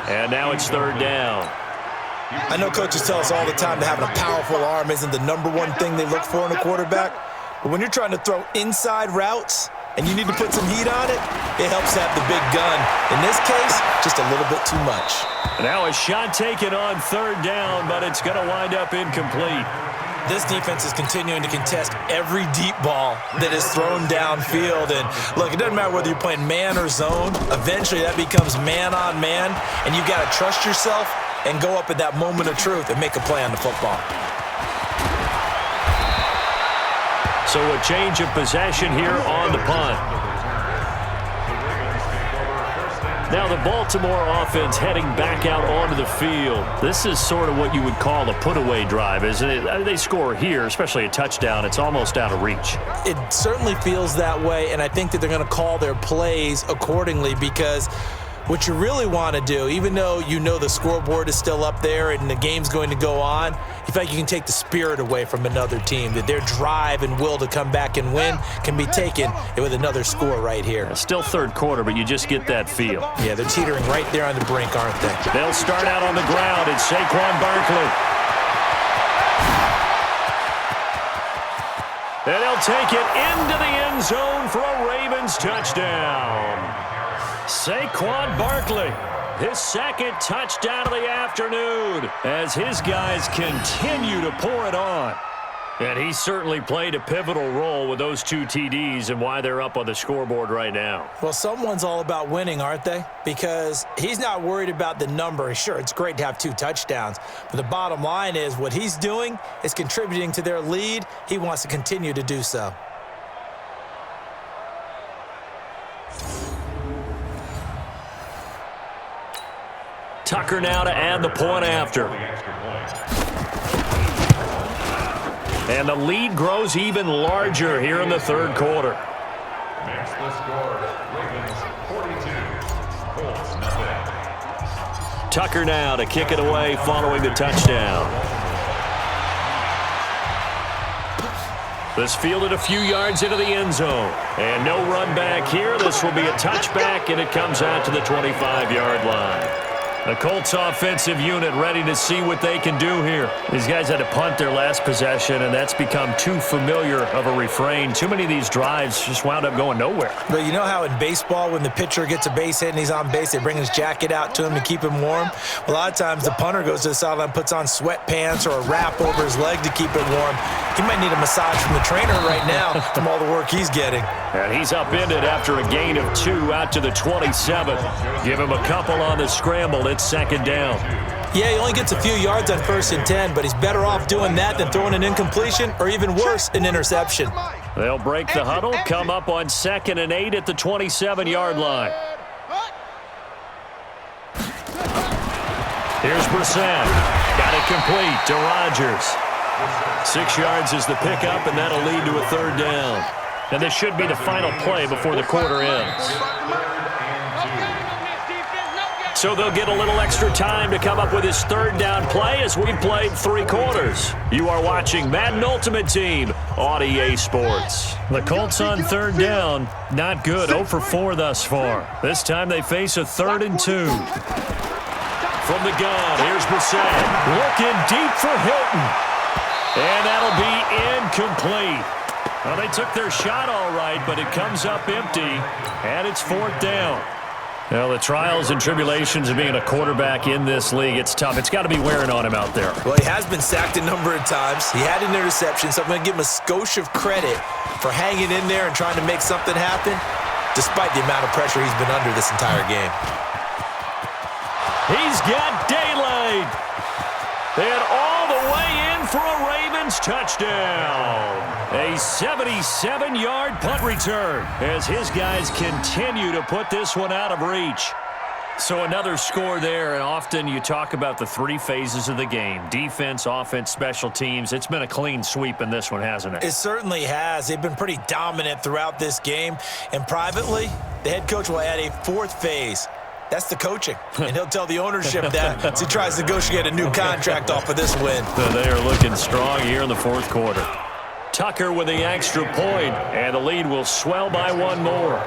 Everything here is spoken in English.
And now it's third down. I know coaches tell us all the time that having a powerful arm isn't the number one thing they look for in a quarterback. But when you're trying to throw inside routes and you need to put some heat on it, it helps to have the big gun. In this case, just a little bit too much. Now a shot taken on third down, but it's going to wind up incomplete. This defense is continuing to contest every deep ball that is thrown downfield. And look, it doesn't matter whether you're playing man or zone. Eventually that becomes man on man, and you've got to trust yourself and go up at that moment of truth and make a play on the football. So a change of possession here on the punt. Now the Baltimore offense heading back out onto the field. This is sort of what you would call a put-away drive, isn't it? They score here, especially a touchdown. It's almost out of reach. It certainly feels that way, and I think that they're going to call their plays accordingly, because what you really want to do, even though you know the scoreboard is still up there and the game's going to go on, you feel like you can take the spirit away from another team, that their drive and will to come back and win can be taken with another score right here. Still third quarter, but you just get that feel. Yeah, they're teetering right there on the brink, aren't they? They'll start out on the ground. It's Saquon Barkley. And they'll take it into the end zone for a Ravens touchdown. Saquon Barkley, his second touchdown of the afternoon as his guys continue to pour it on. And he certainly played a pivotal role with those two TDs and why they're up on the scoreboard right now. Well, someone's all about winning, aren't they? Because he's not worried about the number. Sure, it's great to have 2 touchdowns, but the bottom line is what he's doing is contributing to their lead. He wants to continue to do so. Tucker now to add the point after. And the lead grows even larger here in the third quarter. Next the score, Ravens 42, Colts nothing. Tucker now to kick it away following the touchdown. This fielded a few yards into the end zone. And no run back here. This will be a touchback, and it comes out to the 25-yard line. The Colts offensive unit ready to see what they can do here. These guys had to punt their last possession, and that's become too familiar of a refrain. Too many of these drives just wound up going nowhere. But you know how in baseball, when the pitcher gets a base hit and he's on base, they bring his jacket out to him to keep him warm? Well, a lot of times the punter goes to the sideline, puts on sweatpants or a wrap over his leg to keep it warm. He might need a massage from the trainer right now from all the work he's getting. And he's upended after a gain of 2 out to the 27. Give him a couple on the scramble. It's second down. Yeah, he only gets a few yards on 1st and 10, but he's better off doing that than throwing an incompletion or even worse, an interception. They'll break the huddle, come up on 2nd and 8 at the 27-yard line. Here's Brissett. Got it complete to Rodgers. 6 yards is the pickup, and that'll lead to a third down. And this should be the final play before the quarter ends. So they'll get a little extra time to come up with his third down play as we've played 3 quarters. You are watching Madden Ultimate Team on EA Sports. The Colts on third down, not good, 0 for 4 thus far. This time they face a 3rd and 2. From the gun, here's Brissett. Looking deep for Hilton. And that'll be incomplete. Well, they took their shot all right, but it comes up empty, and it's 4th down. Well, the trials and tribulations of being a quarterback in this league, it's tough. It's got to be wearing on him out there. Well, he has been sacked a number of times. He had an interception, so I'm going to give him a skosh of credit for hanging in there and trying to make something happen, despite the amount of pressure he's been under this entire game. He's got daylight. And all the way in for a Ravens touchdown. A 77-yard punt return as his guys continue to put this one out of reach. So another score there, and often you talk about the 3 phases of the game. Defense, offense, special teams. It's been a clean sweep in this one, hasn't it? It certainly has. They've been pretty dominant throughout this game. And privately, the head coach will add a 4th phase. That's the coaching, and he'll tell the ownership that as he tries to negotiate a new contract off of this win. So they are looking strong here in the 4th quarter. Tucker with the extra point, and the lead will swell by 1 more.